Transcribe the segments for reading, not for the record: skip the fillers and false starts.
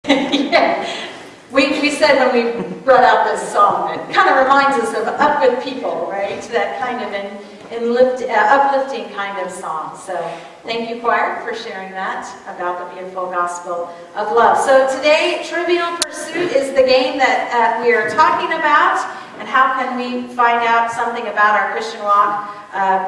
Yeah. We said when we brought out this song, it kind of reminds us of Up With People, right? That kind of uplifting kind of song. So thank you, choir, for sharing that about the beautiful gospel of love. So today, Trivial Pursuit is the game that we are talking about. And how can we find out something about our Christian walk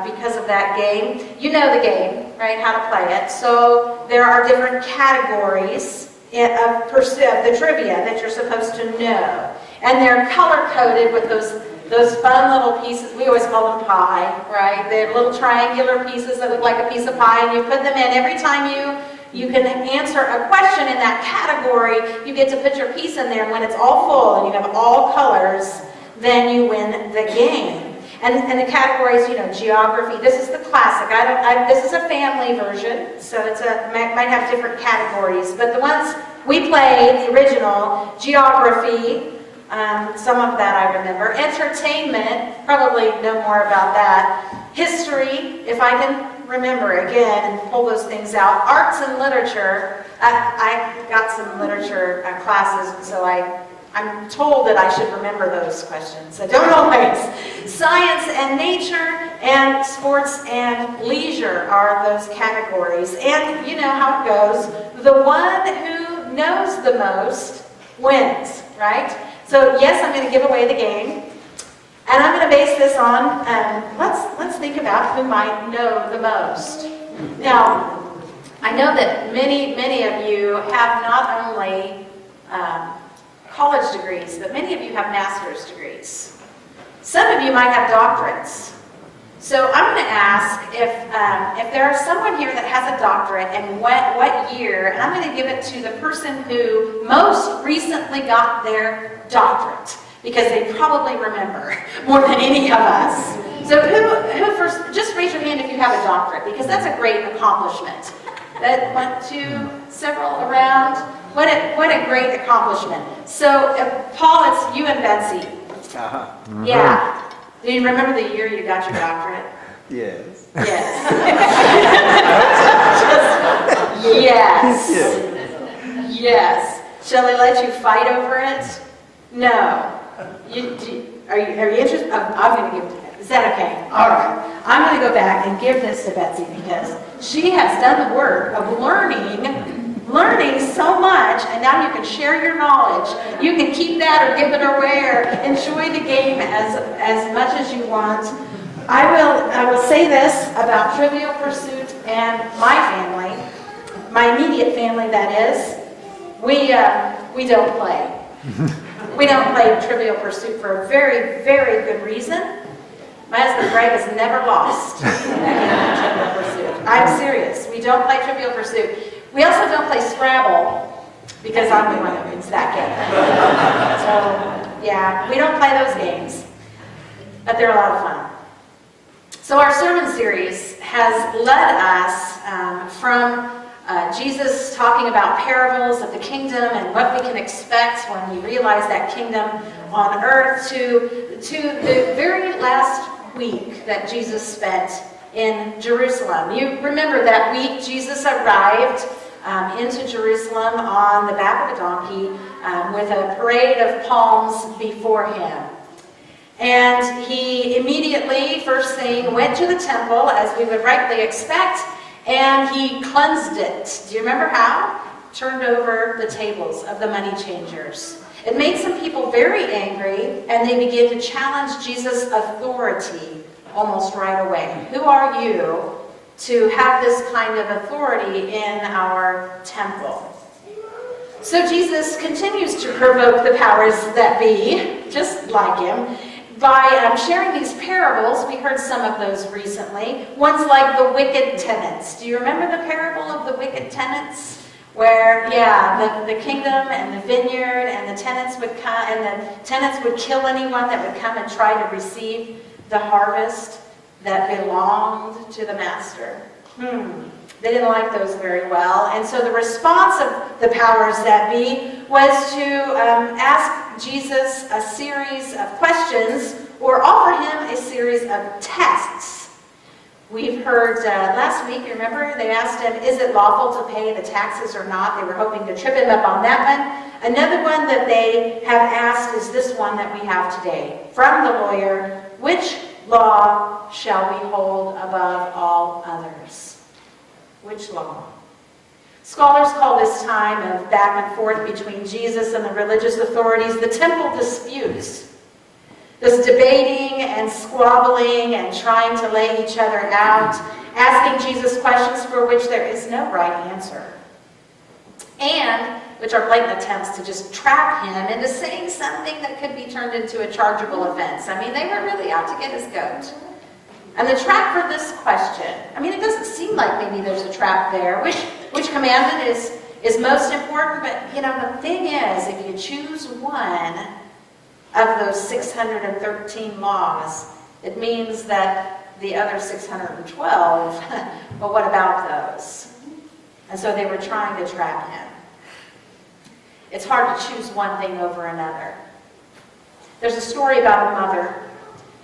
because of that game? You know the game, right? How to play it. So there are different categories of the trivia that you're supposed to know. And they're color-coded with those fun little pieces. We always call them pie, right? They're little triangular pieces that look like a piece of pie, and you put them in. Every time you can answer a question in that category, you get to put your piece in there, and when it's all full and you have all colors, then you win the game. And the categories, geography. This is the classic. This is a family version, so might have different categories. But the ones we play, the original, geography, some of that I remember. Entertainment, probably know more about that. History, if I can remember again and pull those things out. Arts and literature. I got some literature classes, and so I'm told that I should remember those questions. I don't always. Science and nature and sports and leisure are those categories. And you know how it goes. The one who knows the most wins, right? So yes, I'm going to give away the game. And I'm going to base this on, let's think about who might know the most. Now, I know that many of you have not only college degrees, but many of you have master's degrees. Some of you might have doctorates. So I'm going to ask if there is someone here that has a doctorate and what year, and I'm going to give it to the person who most recently got their doctorate, because they probably remember more than any of us. So who first, just raise your hand if you have a doctorate, because that's a great accomplishment. That went to several around. What a great accomplishment. So, Paul, it's you and Betsy. Uh-huh. Mm-hmm. Yeah. Do you remember the year you got your doctorate? Yes. Yes. Yes. Yeah. Yes. Shall I let you fight over it? No. Are you interested? I'm going to give it to Betsy. Is that okay? All right. I'm going to go back and give this to Betsy because she has done the work of learning so much, and now you can share your knowledge. You can keep that or give it away or enjoy the game as much as you want. I will say this about Trivial Pursuit and my family, my immediate family that is, we don't play. We don't play Trivial Pursuit for a very, very good reason. My husband Greg has never lost that game of Trivial Pursuit. I'm serious. We don't play Trivial Pursuit. We also don't play Scrabble because I'm the one that wins that game. So, yeah, we don't play those games, but they're a lot of fun. So our sermon series has led us from Jesus talking about parables of the kingdom and what we can expect when we realize that kingdom on earth to the very last week that Jesus spent in Jerusalem. You remember that week Jesus arrived into Jerusalem on the back of a donkey with a parade of palms before him. And he immediately, first thing, went to the temple, as we would rightly expect, and he cleansed it. Do you remember how? Turned over the tables of the money changers. It made some people very angry, and they began to challenge Jesus' authority almost right away. Who are you to have this kind of authority in our temple? So Jesus continues to provoke the powers that be, just like him, by sharing these parables. We heard some of those recently. Ones like the wicked tenants. Do you remember the parable of the wicked tenants? Where, the kingdom and the vineyard and the tenants would come, and the tenants would kill anyone that would come and try to receive the harvest that belonged to the master. They didn't like those very well. And so the response of the powers that be was to ask Jesus a series of questions or offer him a series of tests We've heard last week, you remember, they asked him, is it lawful to pay the taxes or not? They were hoping to trip him up on that one. Another one that they have asked is this one that we have today. From the lawyer, which law shall we hold above all others? Which law? Scholars call this time of back and forth between Jesus and the religious authorities the temple disputes. This debating and squabbling and trying to lay each other out, asking Jesus questions for which there is no right answer, and which are blatant attempts to just trap him into saying something that could be turned into a chargeable offense. I mean, they were really out to get his goat. And the trap for this question, I mean, it doesn't seem like maybe there's a trap there. Which commandment is most important? But, you know, the thing is, if you choose one of those 613 laws, it means that the other 612, well, what about those? And so they were trying to trap him. It's hard to choose one thing over another. There's a story about a mother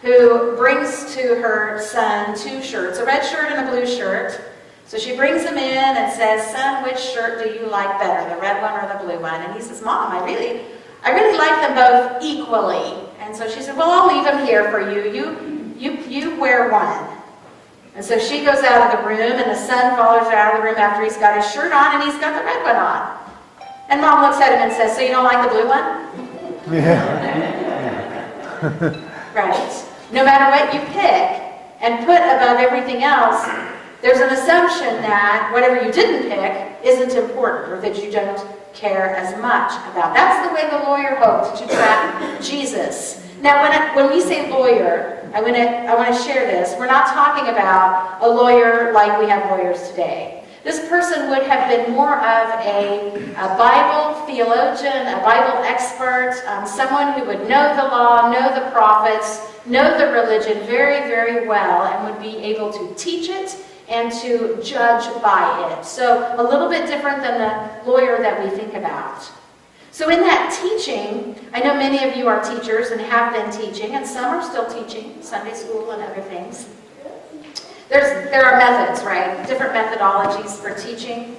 who brings to her son 2 shirts, a red shirt and a blue shirt. So she brings him in and says, son, which shirt do you like better, the red one or the blue one? And he says, Mom, I really like them both equally. And so she said, well, I'll leave them here for you. You wear one. And so she goes out of the room, and the son follows her out of the room after he's got his shirt on and he's got the red one on. And Mom looks at him and says, so you don't like the blue one? Yeah. Right. No matter what you pick and put above everything else, there's an assumption that whatever you didn't pick isn't important or that you don't care as much about. That's the way the lawyer hoped to trap Jesus. Now, when we say lawyer, I want to share this. We're not talking about a lawyer like we have lawyers today. This person would have been more of a Bible theologian, a Bible expert, someone who would know the law, know the prophets, know the religion very, very well, and would be able to teach it and to judge by it. So a little bit different than the lawyer that we think about. So in that teaching, I know many of you are teachers and have been teaching, and some are still teaching, Sunday school and other things. There are methods, right? Different methodologies for teaching.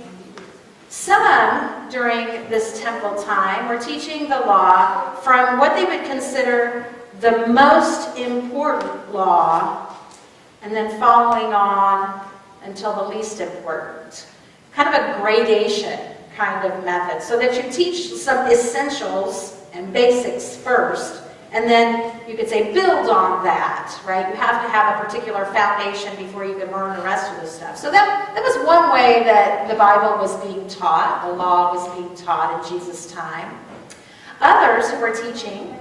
Some, during this temple time, were teaching the law from what they would consider the most important law, and then following on until the least important. Kind of a gradation kind of method, so that you teach some essentials and basics first, and then you could say build on that, right? You have to have a particular foundation before you can learn the rest of the stuff. So that was one way that the Bible was being taught, the law was being taught in Jesus' time. Others who were teaching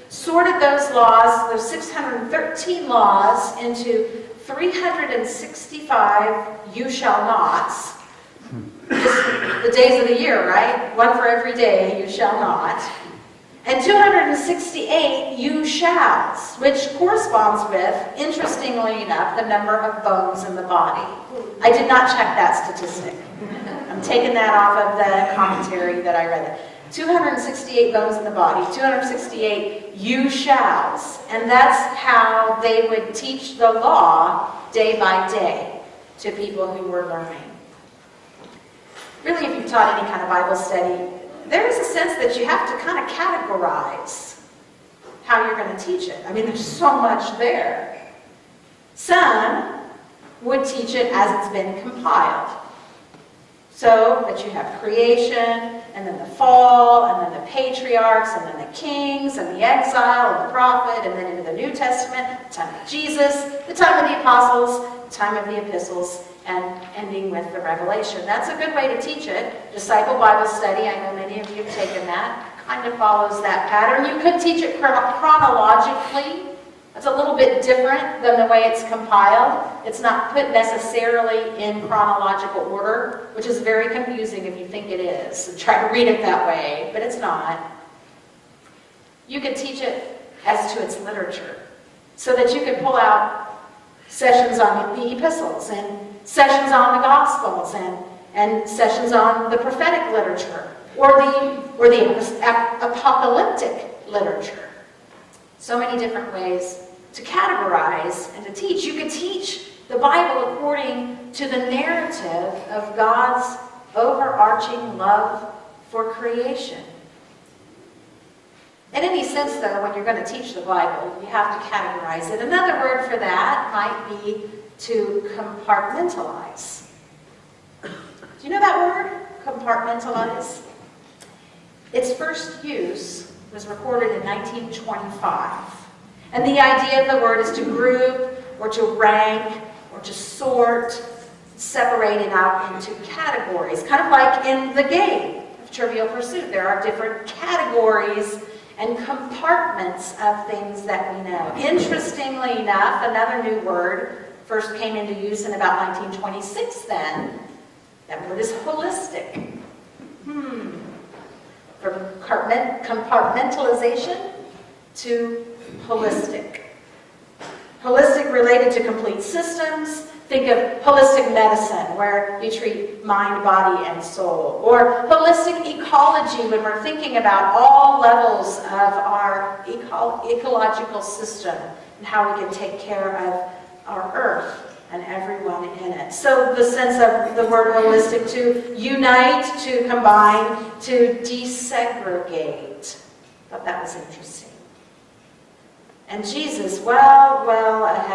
sorted those laws, those 613 laws, into 365 you shall nots. Just the days of the year, right? One for every day, you shall not. And 268 you shalls, which corresponds with, interestingly enough, the number of bones in the body. I did not check that statistic. I'm taking that off of the commentary that I read. 268 bones in the body, 268 you shalls. And that's how they would teach the law day by day to people who were learning. Really, if you've taught any kind of Bible study, there is a sense that you have to kind of categorize how you're going to teach it. I mean, there's so much there. Some would teach it as it's been compiled. So that you have creation, and then the fall, and then the patriarchs, and then the kings, and the exile, and the prophet, and then into the New Testament, the time of Jesus, the time of the apostles, the time of the epistles, and ending with the Revelation. That's a good way to teach it. Disciple Bible study, I know many of you have taken that, kind of follows that pattern. You could teach it chronologically. That's a little bit different than the way it's compiled. It's not put necessarily in chronological order, which is very confusing if you think it is. Try to read it that way, but it's not. You could teach it as to its literature, so that you could pull out sessions on the epistles, and sessions on the Gospels, and sessions on the prophetic literature, or the apocalyptic literature. So many different ways to categorize and to teach. You could teach The Bible according to the narrative of God's overarching love for creation. In any sense, though, when you're going to teach the Bible, you have to categorize it. Another word for that might be to compartmentalize. Do you know that word? Compartmentalize? Its first use was recorded in 1925. And the idea of the word is to group or to rank or to sort, separate it out into categories. Kind of like in the game of Trivial Pursuit. There are different categories and compartments of things that we know. Interestingly enough, another new word first came into use in about 1926 then. That word is holistic. From compartmentalization to holistic. Holistic related to complete systems. Think of holistic medicine, where you treat mind, body, and soul. Or holistic ecology, when we're thinking about all levels of our ecological system and how we can take care of our earth and everyone in it. So the sense of the word holistic, to unite, to combine, to desegregate. I thought that was interesting. And Jesus, well ahead